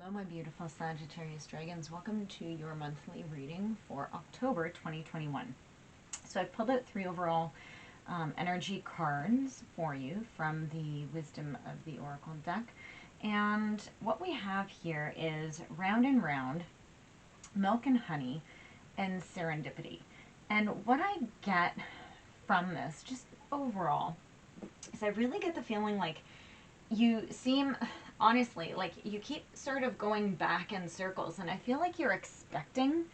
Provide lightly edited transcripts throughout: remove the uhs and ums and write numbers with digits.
Hello, my beautiful Sagittarius dragons. Welcome to your monthly reading for October 2021. So I've pulled out three overall energy cards for you from the Wisdom of the Oracle deck. And what we have here is Round and Round, Milk and Honey, and Serendipity. And what I get from this, just overall, is I really get the feeling like you seem, honestly, like you keep sort of going back in circles, and I feel like you're expecting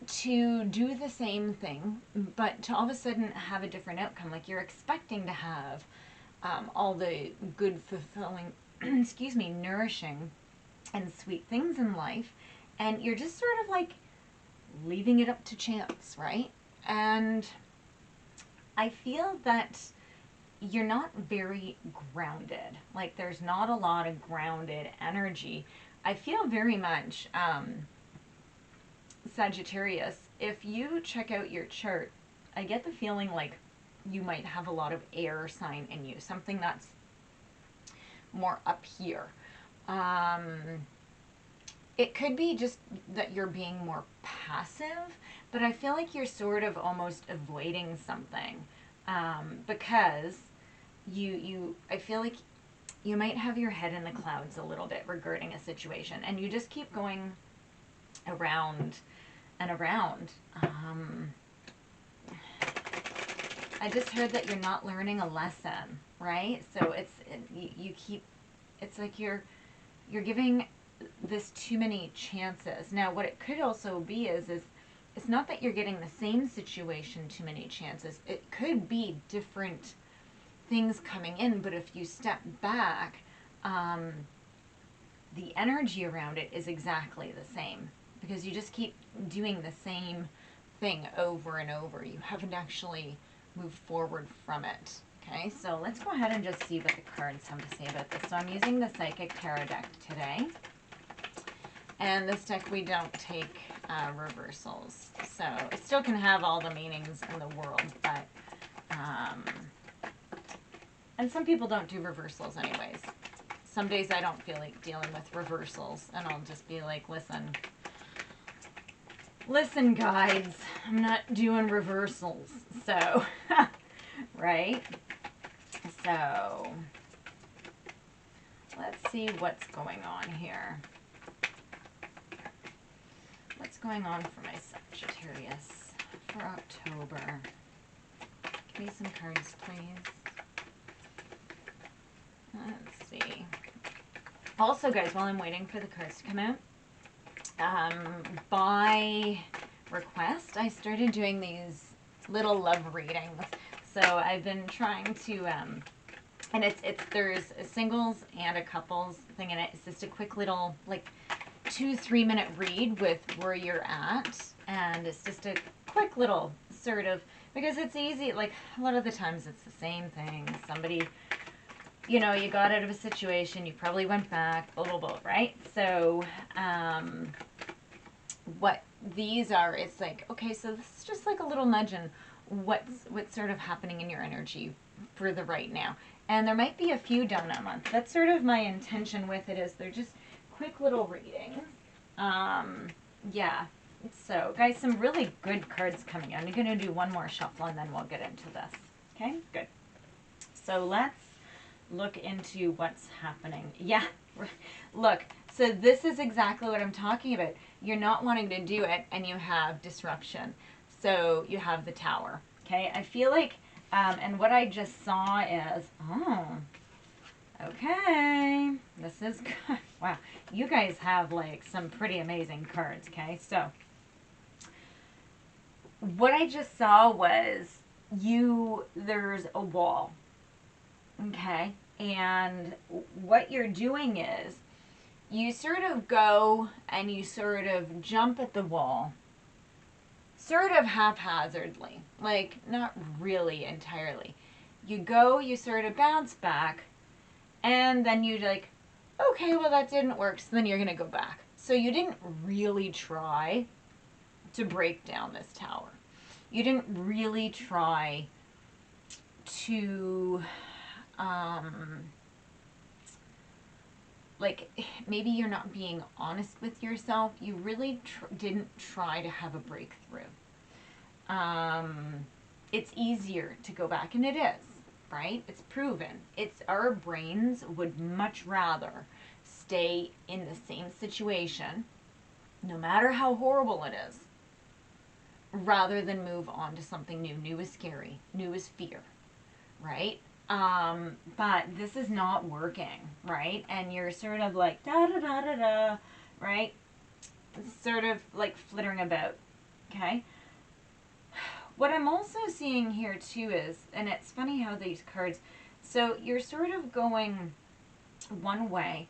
to do the same thing, but to all of a sudden have a different outcome. Like you're expecting to have all the good, fulfilling, excuse me, nourishing and sweet things in life, and you're just sort of like leaving it up to chance, right? And I feel that you're not very grounded. Like there's not a lot of grounded energy. I feel very much, Sagittarius, if you check out your chart, I get the feeling like you might have a lot of air sign in you, something that's more up here. It could be just that you're being more passive, but I feel like you're sort of almost avoiding something, because I feel like you might have your head in the clouds a little bit regarding a situation, and you just keep going around and around. I just heard that you're not learning a lesson, right? So it's like you're giving this too many chances. Now, what it could also be is it's not that you're getting the same situation too many chances. It could be different things coming in, but if you step back, the energy around it is exactly the same, because you just keep doing the same thing over and over. You haven't actually moved forward from it. Okay, so let's go ahead and just see what the cards have to say about this. So I'm using the Psychic Tarot deck today. And this deck, we don't take reversals. So it still can have all the meanings in the world, but and some people don't do reversals anyways. Some days I don't feel like dealing with reversals, and I'll just be like, listen guides, I'm not doing reversals. So, right? So, let's see what's going on here. What's going on for my Sagittarius for October? Give me some cards, please. Let's see. Also, guys, while I'm waiting for the cards to come out, by request, I started doing these little love readings. So I've been trying to, and there's a singles and a couples thing in it. It's just a quick little, like, 2-3 minute read with where you're at, and it's just a quick little sort of, because it's easy, like a lot of the times it's the same thing. Somebody, you know, you got out of a situation, you probably went back, blah, blah, blah, right? So, what these are, it's like, okay, so this is just like a little nudge in what's sort of happening in your energy for the right now. And there might be a few done a month. That's sort of my intention with it, is they're just quick little readings. Yeah. So, guys, some really good cards coming in. I'm going to do one more shuffle, and then we'll get into this. Okay? Good. So, let's look into what's happening. Yeah. Look. So, this is exactly what I'm talking about. You're not wanting to do it, and you have disruption. So, you have the Tower. Okay? I feel like, and what I just saw is, okay, this is good. Wow, you guys have like some pretty amazing cards, okay? So, what I just saw was there's a wall, okay? And what you're doing is you sort of go and you sort of jump at the wall, sort of haphazardly, like not really entirely. You go, you sort of bounce back, and then you like, okay, well that didn't work, so then you're going to go back. So you didn't really try to break down this tower. You didn't really try to like maybe you're not being honest with yourself. You really didn't try to have a breakthrough. It's easier to go back, and it is, right? It's proven. It's our brains would much rather stay in the same situation, no matter how horrible it is, rather than move on to something new. New is scary. New is fear, right? But this is not working, right? And you're sort of like da da da da da, right? Sort of like flittering about, okay? What I'm also seeing here too is, and it's funny how these cards, so you're sort of going one way.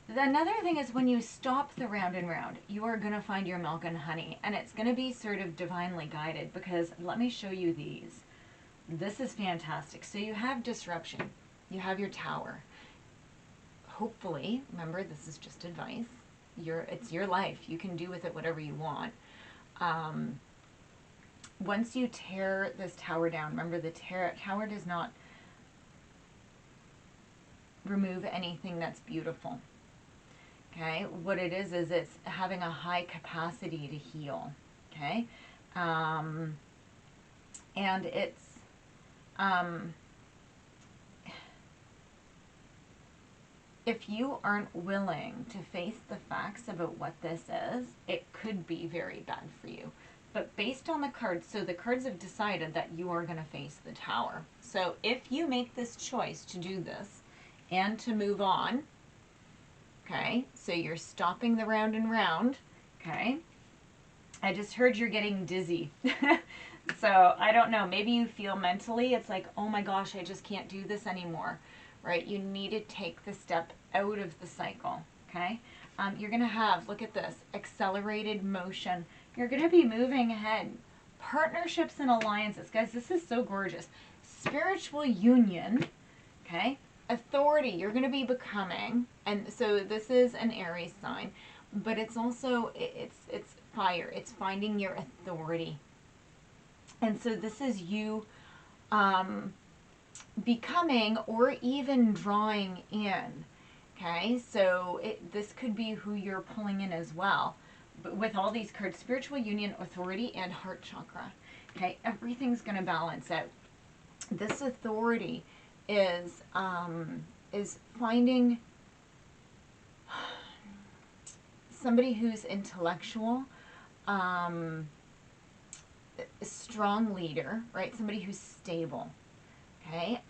Another thing is when you stop the round and round, you are going to find your milk and honey, and it's going to be sort of divinely guided, because let me show you these. This is fantastic. So you have disruption. You have your tower. Hopefully, remember, this is just advice. It's your life. You can do with it whatever you want. Once you tear this tower down, remember the tower does not remove anything that's beautiful. Okay, what it is it's having a high capacity to heal. Okay, and it's if you aren't willing to face the facts about what this is, it could be very bad for you. But based on the cards, so the cards have decided that you are going to face the tower. So if you make this choice to do this and to move on, okay, so you're stopping the round and round, okay, I just heard you're getting dizzy. So I don't know, maybe you feel mentally, it's like, oh my gosh, I just can't do this anymore, right? You need to take the step out of the cycle, okay? You're going to have, look at this, accelerated motion. You're going to be moving ahead. Partnerships and alliances. Guys, this is so gorgeous. Spiritual union, okay? Authority, you're going to be becoming. And so this is an Aries sign, but it's also, it's fire. It's finding your authority. And so this is you becoming or even drawing in, okay? So this could be who you're pulling in as well. But with all these cards, spiritual union, authority, and heart chakra, okay? Everything's going to balance out. This authority is finding somebody who's intellectual, a strong leader, right? Somebody who's stable, okay?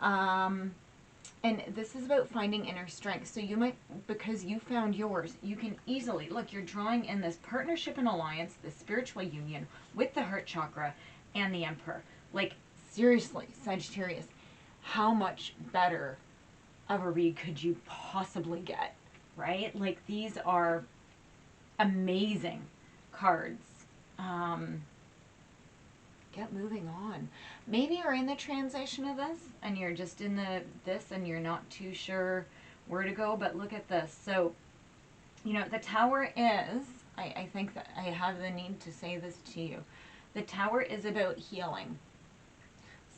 And this is about finding inner strength. So you might, because you found yours, you can easily, look, you're drawing in this partnership and alliance, this spiritual union with the heart chakra and the Emperor. Like, seriously, Sagittarius, how much better of a read could you possibly get, right? Like, these are amazing cards. Get moving on. Maybe you're in the transition of this and you're just in this and you're not too sure where to go, but look at this. So, you know, the tower is, I think that I have the need to say this to you. The tower is about healing.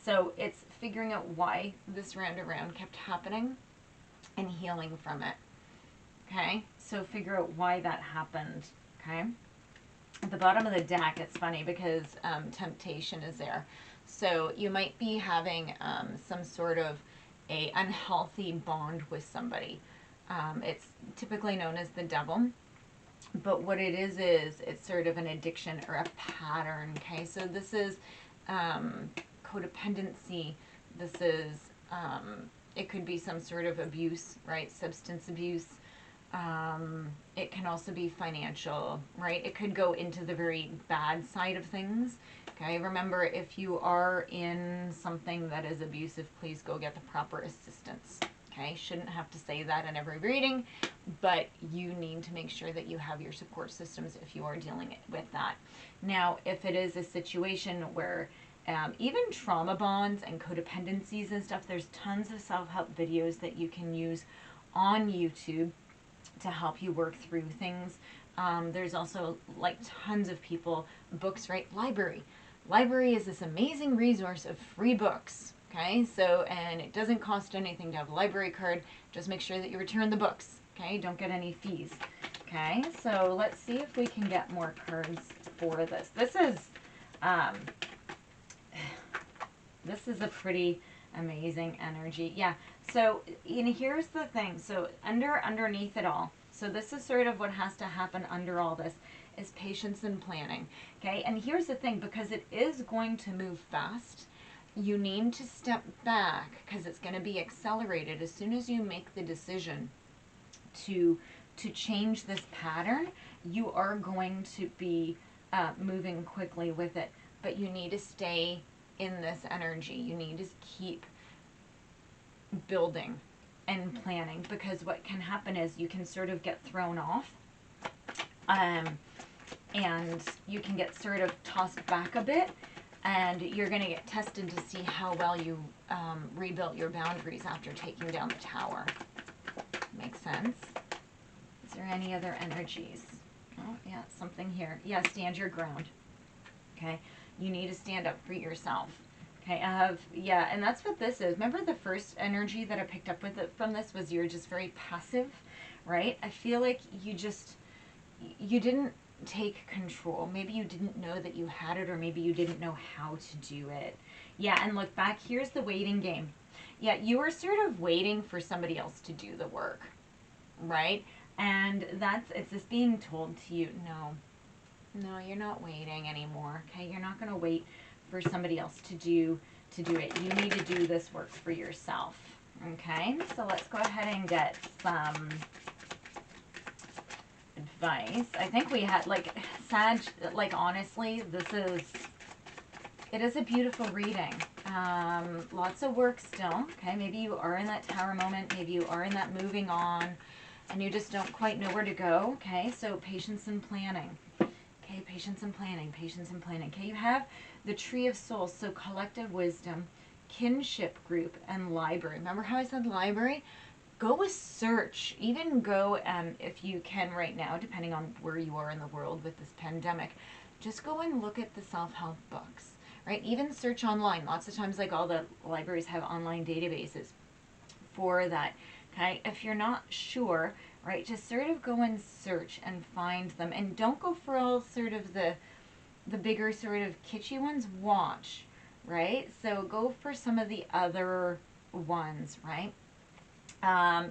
So it's figuring out why this round around kept happening and healing from it. Okay? So figure out why that happened. Okay? At the bottom of the deck, it's funny because temptation is there. So you might be having some sort of a unhealthy bond with somebody. It's typically known as the devil. But what it is it's sort of an addiction or a pattern, okay? So this is codependency. This is, it could be some sort of abuse, right? Substance abuse. It can also be financial, right? It could go into the very bad side of things. Okay, remember, if you are in something that is abusive, please go get the proper assistance. Okay, shouldn't have to say that in every reading, but you need to make sure that you have your support systems if you are dealing with that. Now, if it is a situation where even trauma bonds and codependencies and stuff, there's tons of self-help videos that you can use on YouTube to help you work through things. There's also like tons of people, books, right? Library. Library is this amazing resource of free books. Okay, so, and it doesn't cost anything to have a library card. Just make sure that you return the books. Okay, don't get any fees. Okay, so let's see if we can get more cards for this. This is a pretty amazing energy. Yeah, so here's the thing. So underneath it all, so this is sort of what has to happen under all this, is patience and planning. Okay, and here's the thing, because it is going to move fast, you need to step back, because it's going to be accelerated as soon as you make the decision to change this pattern. You are going to be moving quickly with it, but you need to stay in this energy. You need to keep building and planning, because what can happen is you can sort of get thrown off, and you can get sort of tossed back a bit, and you're going to get tested to see how well you rebuilt your boundaries after taking down the tower. Makes sense? Is there any other energies? Oh, yeah, something here. Yeah, stand your ground. Okay, you need to stand up for yourself. Okay, yeah, and that's what this is. Remember the first energy that I picked up with it from this was you're just very passive, right? I feel like you didn't take control. Maybe you didn't know that you had it, or maybe you didn't know how to do it. Yeah, and look back, here's the waiting game. Yeah, you were sort of waiting for somebody else to do the work, right? And it's just being told to you, no, you're not waiting anymore. Okay, you're not going to wait for somebody else to do it. You need to do this work for yourself. Okay, so let's go ahead and get some advice. I think we had, like, Sag, like, honestly, it is a beautiful reading. Lots of work still. Okay, maybe you are in that tower moment, maybe you are in that moving on, and you just don't quite know where to go. Okay, so patience and planning. Okay, patience and planning, patience and planning. Okay, you have the Tree of Souls, so collective wisdom, kinship group, and library. Remember how I said library? Go with search. Even go, if you can right now, depending on where you are in the world with this pandemic, just go and look at the self-help books, right? Even search online. Lots of times, like, all the libraries have online databases for that. Okay, if you're not sure, right, just sort of go and search and find them, and don't go for all sort of the bigger sort of kitschy ones. Watch, right? So go for some of the other ones, right?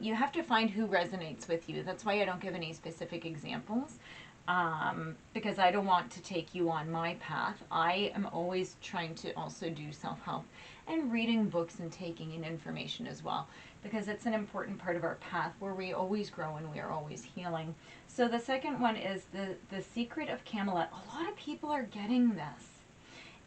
You have to find who resonates with you. That's why I don't give any specific examples, because I don't want to take you on my path. I am always trying to also do self-help and reading books and taking in information as well, because it's an important part of our path where we always grow and we are always healing. So the second one is the Secret of Camelot. A lot of people are getting this.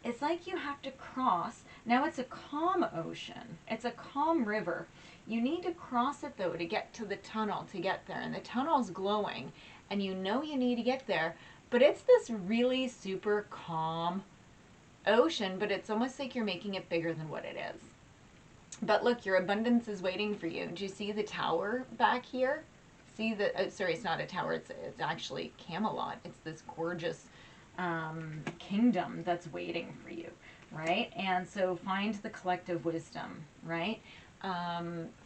It's like you have to cross. Now it's a calm ocean. It's a calm river. You need to cross it, though, to get to the tunnel to get there. And the tunnel's glowing, and you know you need to get there. But it's this really super calm ocean, but it's almost like you're making it bigger than what it is. But look, your abundance is waiting for you. Do you see the tower back here? See the, sorry, it's not a tower. It's actually Camelot. It's this gorgeous kingdom that's waiting for you, right? And so find the collective wisdom, right?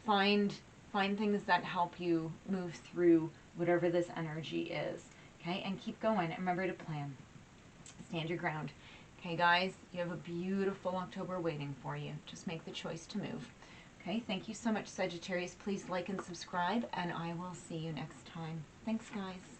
Find things that help you move through whatever this energy is, okay? And keep going. And remember to plan. Stand your ground. Okay, guys, you have a beautiful October waiting for you. Just make the choice to move. Okay, thank you so much, Sagittarius. Please like and subscribe, and I will see you next time. Thanks, guys.